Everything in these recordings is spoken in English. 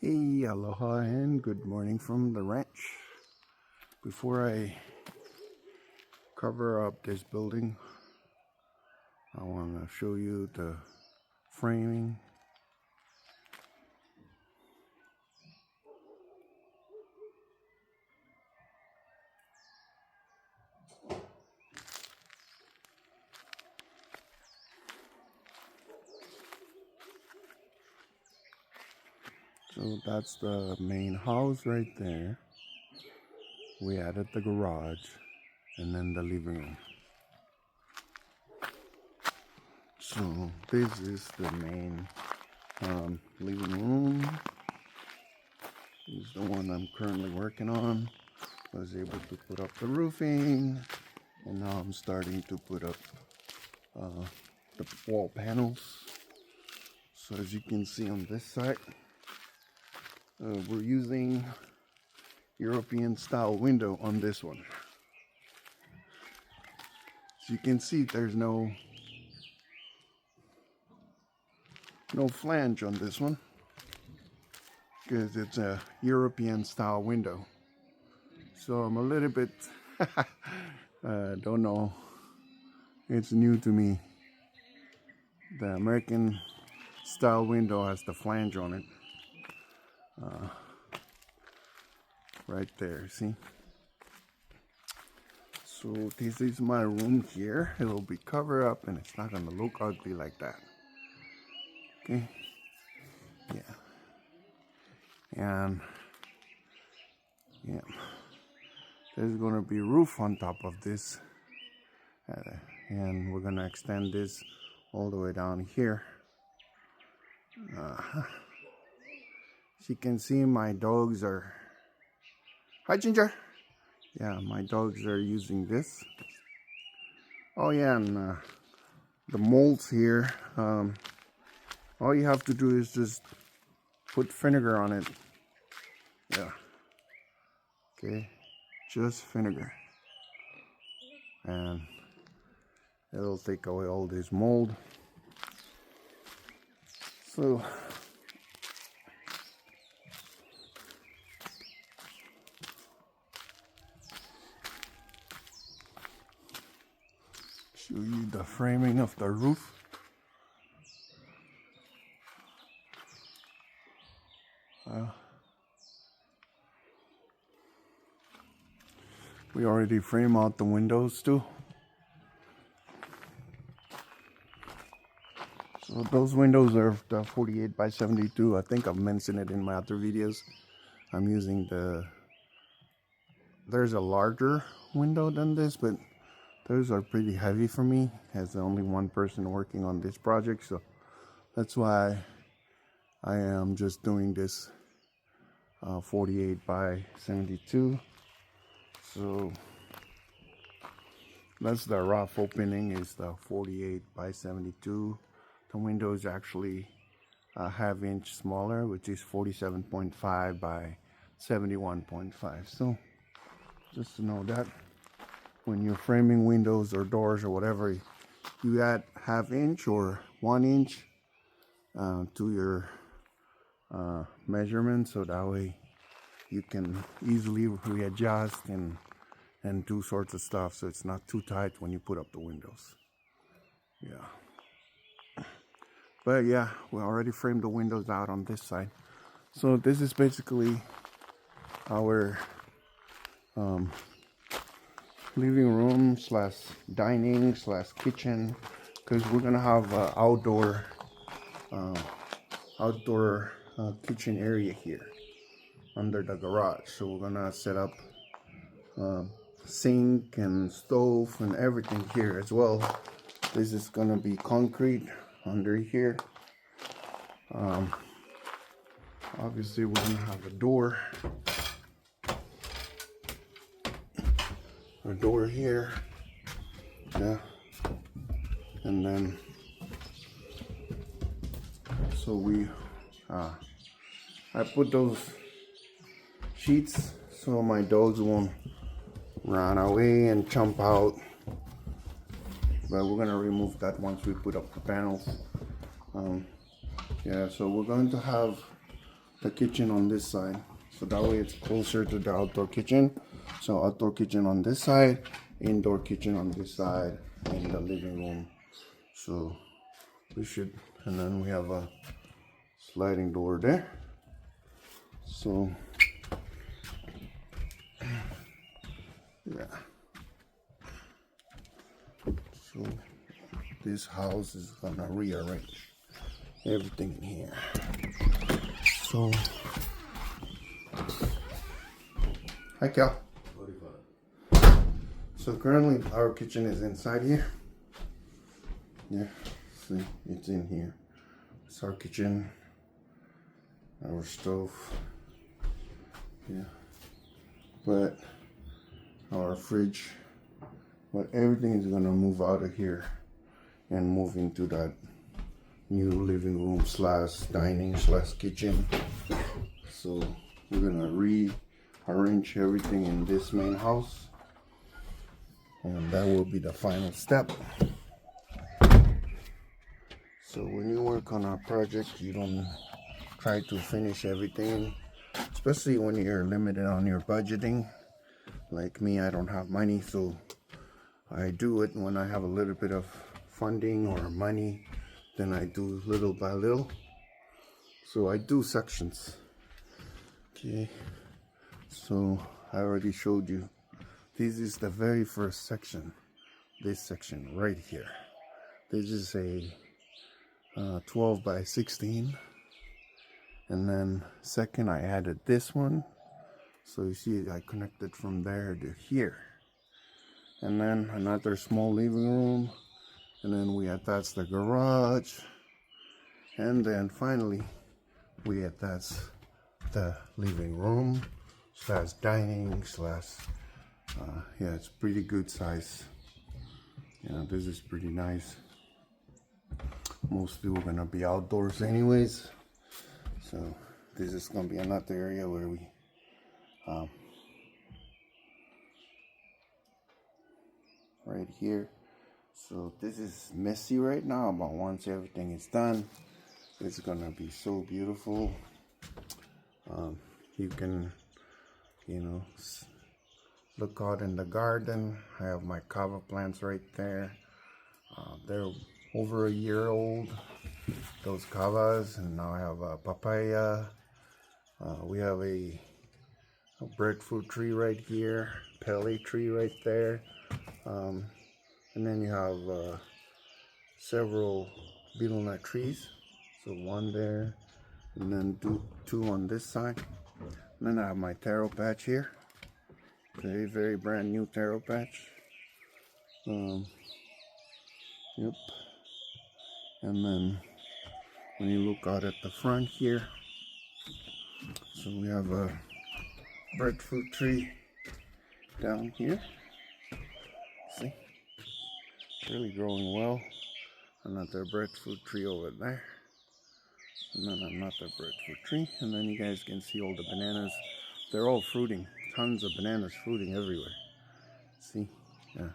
Hey, aloha and good morning from the ranch. Before I cover up this building, I want to show you the framing. So that's the main house right there. We added the garage and then the living room. So this is the main living room. This is the one I'm currently working on. I was able to put up the roofing, and now I'm starting to put up the wall panels. So as you can see on this side, we're using European style window on this one. So you can see there's no flange on this one because it's a European style window. So I'm a little bit don't know, it's new to me. The American style window has the flange on it. Right there, see? So this is my room here. It'll be covered up and it's not gonna look ugly like that. Okay? Yeah. And yeah, there's gonna be a roof on top of this. And we're gonna extend this all the way down here. As you can see, my dogs are... Hi, Ginger! Yeah, my dogs are using this. Oh yeah, and the molds here, all you have to do is just put vinegar on it. Yeah. Okay, just vinegar. And it'll take away all this mold. So show you the framing of the roof. We already frame out the windows too. So those windows are the 48 by 72. I think I've mentioned it in my other videos. I'm using there's a larger window than this, but those are pretty heavy for me as only one person working on this project. So that's why I am just doing this 48 by 72. So that's the rough opening, is the 48 by 72. The window is actually a ½ inch smaller, which is 47.5 by 71.5. So just to know that when you're framing windows or doors or whatever, you add ½ inch or 1 inch to your measurement, so that way you can easily readjust and do sorts of stuff, so it's not too tight when you put up the windows. Yeah. But yeah, we already framed the windows out on this side. So this is basically our living room slash dining slash kitchen, because we're gonna have outdoor kitchen area here under the garage. So we're gonna set up sink and stove and everything here as well. This is gonna be concrete under here. Obviously we're gonna have a door here, yeah, and then so we I put those sheets so my dogs won't run away and jump out, but we're gonna remove that once we put up the panels. Yeah, so we're going to have the kitchen on this side, so that way it's closer to the outdoor kitchen. So outdoor kitchen on this side, indoor kitchen on this side, in the living room. So we should, and then we have a sliding door there. So yeah, so this house is gonna rearrange everything in here. So hi Cal. So currently our kitchen is inside here. Yeah, see, it's in here. It's our kitchen, our stove. Yeah, but our fridge, but everything is gonna move out of here and move into that new living room slash dining slash kitchen. So we're gonna rearrange everything in this main house, and that will be the final step. So when you work on a project, you don't try to finish everything, especially when you're limited on your budgeting. Like me, I don't have money, so I do it when I have a little bit of funding or money, then I do little by little. So I do sections. Okay, so I already showed you. This is the very first section. This section right here. This is a 12 by 16. And then second, I added this one. So you see, I connected from there to here. And then another small living room. And then we attach the garage. And then finally, we attach the living room slash dining slash, yeah, it's pretty good size. Yeah, this is pretty nice. Mostly we're gonna be outdoors anyways. So this is gonna be another area where we right here. So this is messy right now, but once everything is done, it's gonna be so beautiful. You can, you know, look out in the garden. I have my kava plants right there. They're over a year old, those kavas, and now I have a papaya. We have a breadfruit tree right here, pele tree right there, and then you have several betel nut trees. So one there, and then two on this side. And then I have my taro patch here. Okay, very brand new taro patch. Yep. And then when you look out at the front here, so we have a breadfruit tree down here. See, really growing well. Another breadfruit tree over there, and then another breadfruit tree, and then you guys can see all the bananas. They're all fruiting. Tons of bananas fruiting everywhere. See, yeah.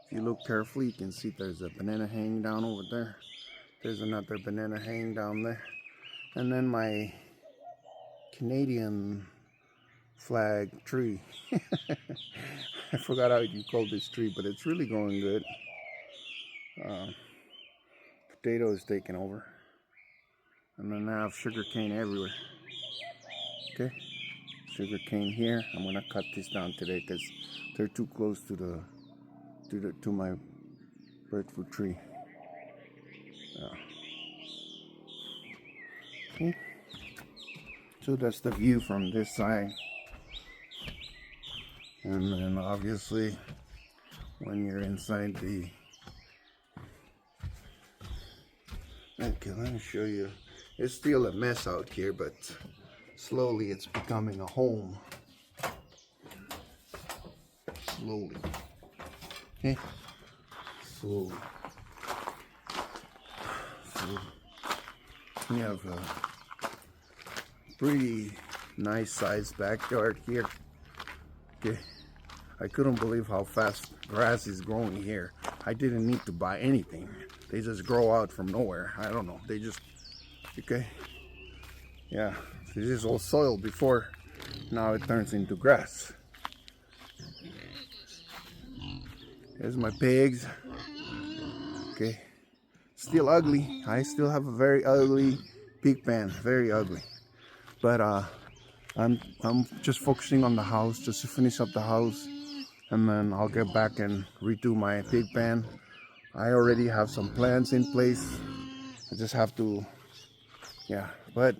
If you look carefully, you can see there's a banana hanging down over there. There's another banana hanging down there. And then my Canadian flag tree. I forgot how you call this tree, but it's really going good. Potato is taking over. And then I have sugar cane everywhere. Okay, sugar cane here. I'm gonna cut this down today because they're too close to my breadfruit tree. Okay. So that's the view from this side. And then obviously when you're inside the, okay, let me show you. It's still a mess out here, but slowly it's becoming a home. Slowly. Okay. So we have a pretty nice sized backyard here. Okay. I couldn't believe how fast grass is growing here. I didn't need to buy anything. They just grow out from nowhere. I don't know. They just, okay. Yeah. This is all soil before. Now it turns into grass. Here's my pigs. Okay. Still ugly. I still have a very ugly pig pen. Very ugly. But I'm just focusing on the house, just to finish up the house, and then I'll get back and redo my pig pen. I already have some plans in place. I just have to, yeah. But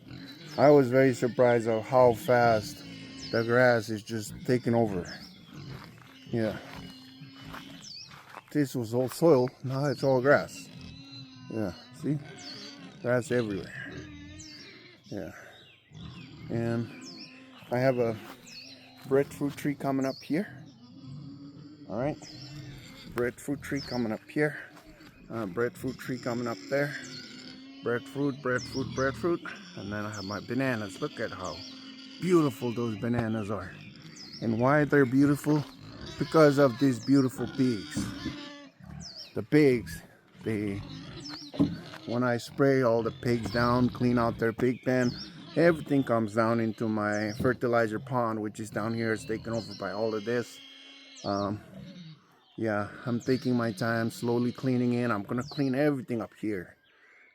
I was very surprised of how fast the grass is just taking over. Yeah. This was all soil, now it's all grass. Yeah, see? Grass everywhere. Yeah. And I have a breadfruit tree coming up here. Alright. Breadfruit tree coming up here. Breadfruit tree coming up there. Breadfruit, breadfruit, breadfruit. And then I have my bananas. Look at how beautiful those bananas are. And why they're beautiful? Because of these beautiful pigs. The pigs, when I spray all the pigs down, clean out their pig pen, everything comes down into my fertilizer pond, which is down here. It's taken over by all of this. Yeah, I'm taking my time, slowly cleaning in. I'm gonna clean everything up here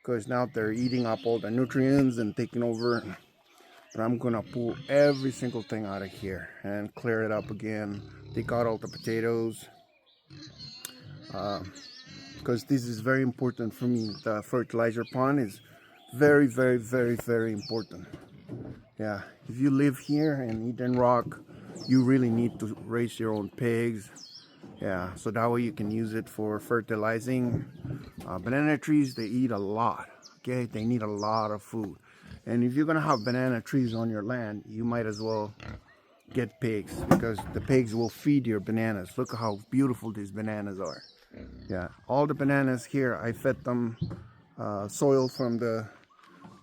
because now they're eating up all the nutrients and taking over. But I'm gonna pull every single thing out of here and clear it up again. Take out all the potatoes. Because this is very important for me. The fertilizer pond is very, very, very, very important. Yeah, if you live here in Eden Rock, you really need to raise your own pigs. Yeah, so that way you can use it for fertilizing. Banana trees, they eat a lot. Okay, they need a lot of food. And if you're gonna have banana trees on your land, you might as well get pigs, because the pigs will feed your bananas. Look how beautiful these bananas are. Yeah, all the bananas here, I fed them soil from the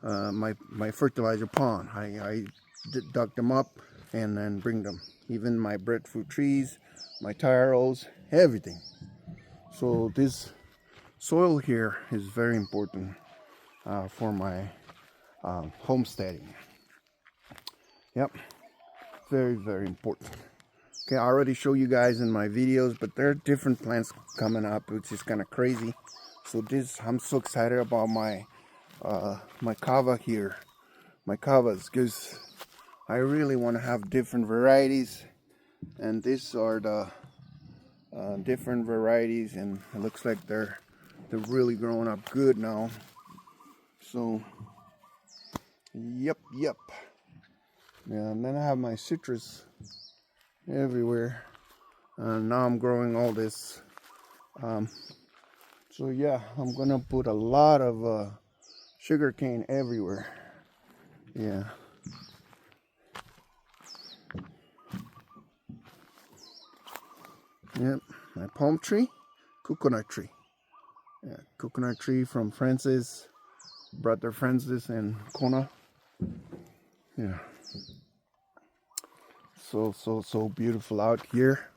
my fertilizer pond. I dug them up and then bring them. Even my breadfruit trees, my taros, everything. So this soil here is very important for my homesteading. Yep, very, very important. Okay, I already show you guys in my videos, but there are different plants coming up, which is kind of crazy. So I'm so excited about my my kava here, my kavas, because I really want to have different varieties, and these are the different varieties, and it looks like they're really growing up good now. So yep. Yeah, and then I have my citrus everywhere. Now I'm growing all this. So yeah, I'm gonna put a lot of sugar cane everywhere. Yeah. Yep, my palm tree, coconut tree. Yeah, coconut tree from Francis, brother Francis and Kona. Yeah. So beautiful out here.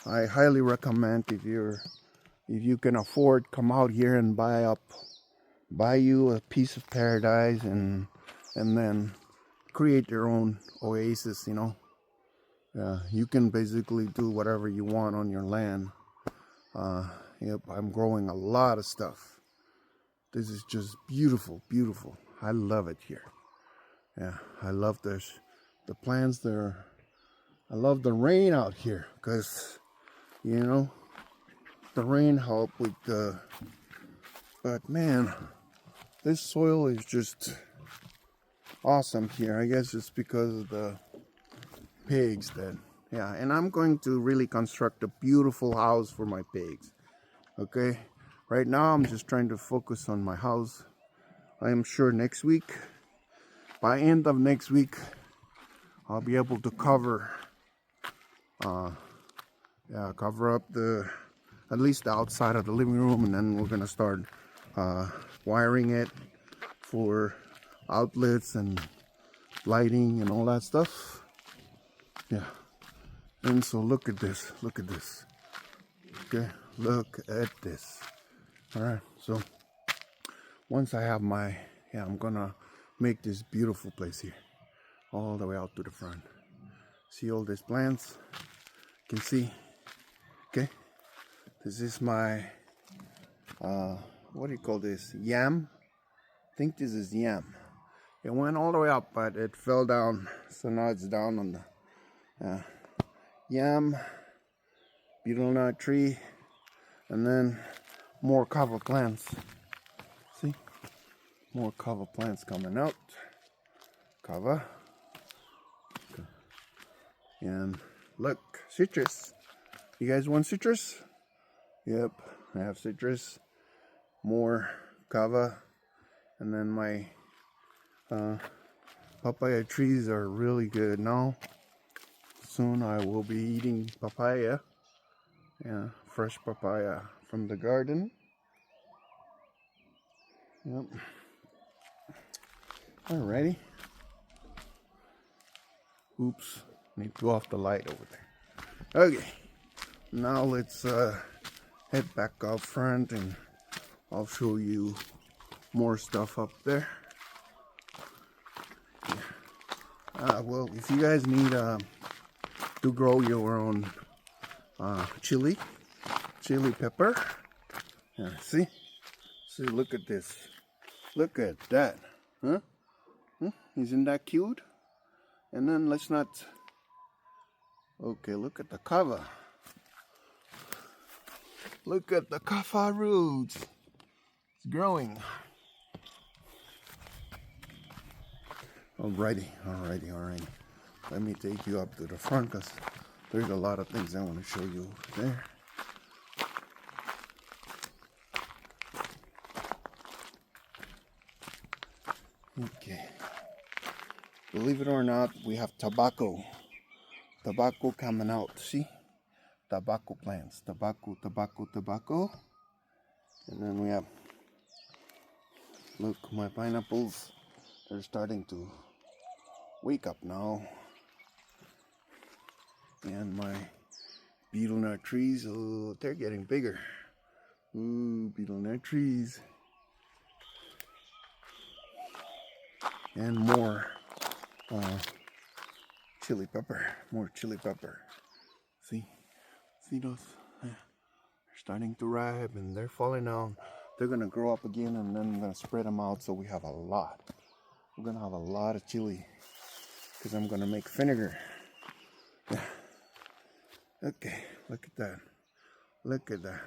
I highly recommend, if you can afford, come out here and buy you a piece of paradise and then create your own oasis, you know. Yeah, you can basically do whatever you want on your land. Yep, I'm growing a lot of stuff. This is just beautiful, beautiful. I love it here. Yeah, I love the plants there. I love the rain out here, because you know the rain help with the. But man, this soil is just awesome here. I guess it's because of the pigs that. Yeah, and I'm going to really construct a beautiful house for my pigs. Okay, right now I'm just trying to focus on my house. I am sure next week, by end of next week, I'll be able to cover up at least the outside of the living room, and then we're gonna start wiring it for outlets and lighting and all that stuff. Yeah, and so look at this. Okay, look at this. All right, so once I have I'm gonna make this beautiful place here. all the way out to the front. See all these plants? You can see. Okay, this is my what do you call this? Yam. I think this is yam. It went all the way up, but it fell down, so now it's down on the yam, beetle nut tree, and then more cover plants. See, more cover plants coming out. Cover. And look, citrus. You guys want citrus? Yep, I have citrus. More cover. And then my papaya trees are really good now. Soon I will be eating papaya. Yeah, fresh papaya from the garden. Yep. Alrighty. Oops, need to go off the light over there. Okay, now let's head back out front and I'll show you more stuff up there. Yeah. Well, if you guys need to grow your own chili pepper, yeah, see, look at this, look at that, huh? Isn't that cute? And then let's not. Okay, look at the cover. Look at the kaffa roots. It's growing. Alrighty. Let me take you up to the front because there's a lot of things I want to show you there. Okay. Believe it or not, we have tobacco coming out. See? Tobacco plants. Tobacco. And then we have, look, my pineapples, they're starting to wake up now. And my beetle nut trees, oh, they're getting bigger. Ooh, beetle nut trees. And more chili pepper. See those? They're starting to ripe and they're falling down. They're gonna grow up again, and then I'm gonna spread them out so we have a lot. We're gonna have a lot of chili because I'm gonna make vinegar. Yeah. Okay, look at that.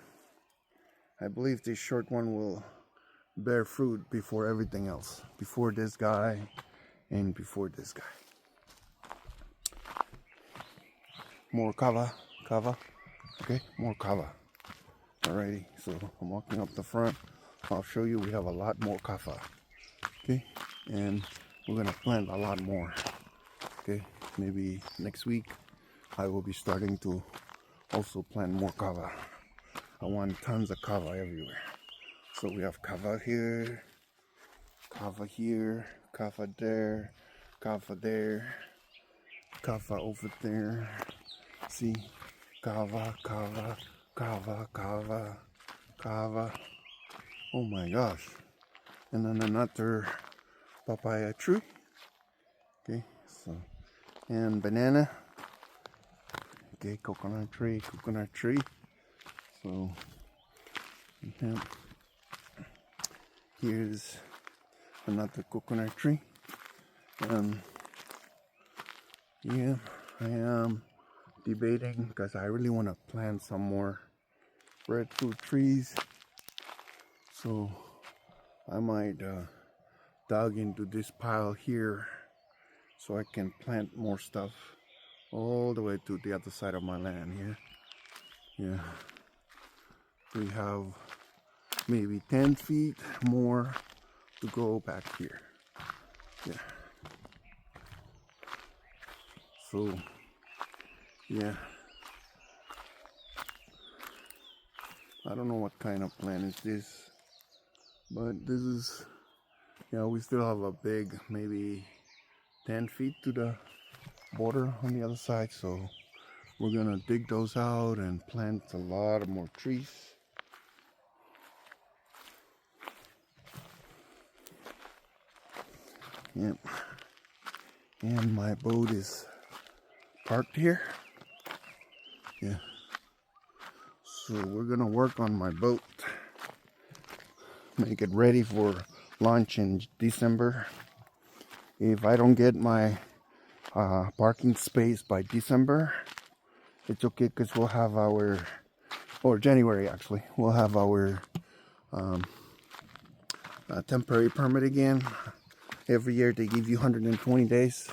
I believe this short one will bear fruit before everything else, before this guy and before this guy. More cover. Okay, more cover. Alrighty, so I'm walking up the front. I'll show you we have a lot more cover. Okay, and we're gonna plant a lot more. Okay, maybe next week I will be starting to also plant more cover. I want tons of cover everywhere. So we have cover here, cover there, cover over there. See, cover. Oh my gosh. And then another papaya tree. Okay, so, and banana. Okay, coconut tree. So, yeah. Here's another coconut tree. Yeah, I am debating because I really want to plant some more breadfruit trees. So I might dug into this pile here so I can plant more stuff all the way to the other side of my land here. Yeah, we have maybe 10 feet more to go back here. Yeah. So, yeah. I don't know what kind of plant is this, but this is, yeah, we still have a big, maybe 10 feet to the border on the other side. So we're gonna dig those out and plant a lot of more trees. Yep. And my boat is parked here. Yeah. So we're gonna work on my boat. Make it ready for launch in December. If I don't get my parking space by December, it's okay because we'll have our, or January actually, we'll have our temporary permit again. Every year they give you 120 days.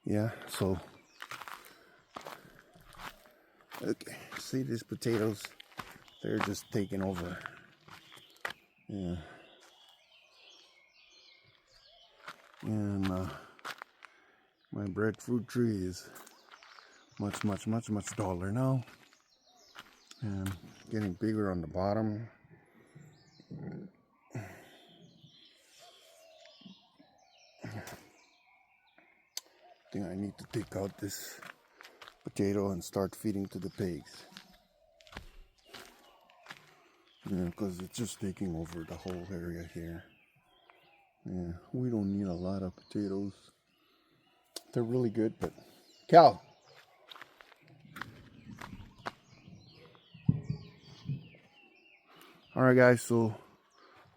Yeah, so okay, see these potatoes, they're just taking over. Yeah. And my breadfruit tree is much taller now, and getting bigger on the bottom. I think I need to take out this potato and start feeding to the pigs. Yeah, because it's just taking over the whole area here. Yeah, we don't need a lot of potatoes. They're really good, but Cal. Alright guys, so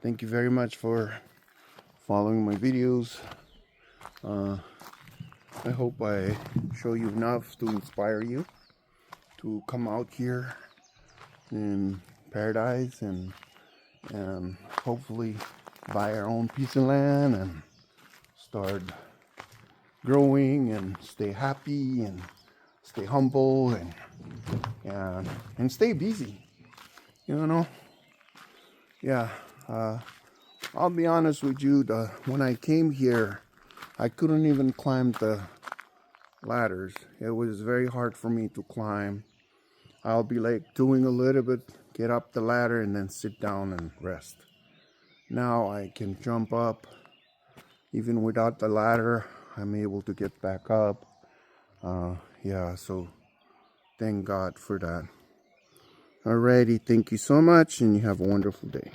thank you very much for following my videos. I hope I show you enough to inspire you to come out here in paradise and hopefully buy our own piece of land and start growing and stay happy and stay humble and stay busy, you know. Yeah, I'll be honest with you, when I came here I couldn't even climb the ladders. It was very hard for me to climb. I'll be like doing a little bit, get up the ladder and then sit down and rest. Now I can jump up. Even without the ladder, I'm able to get back up. Yeah, so thank God for that. Alrighty, thank you so much and you have a wonderful day.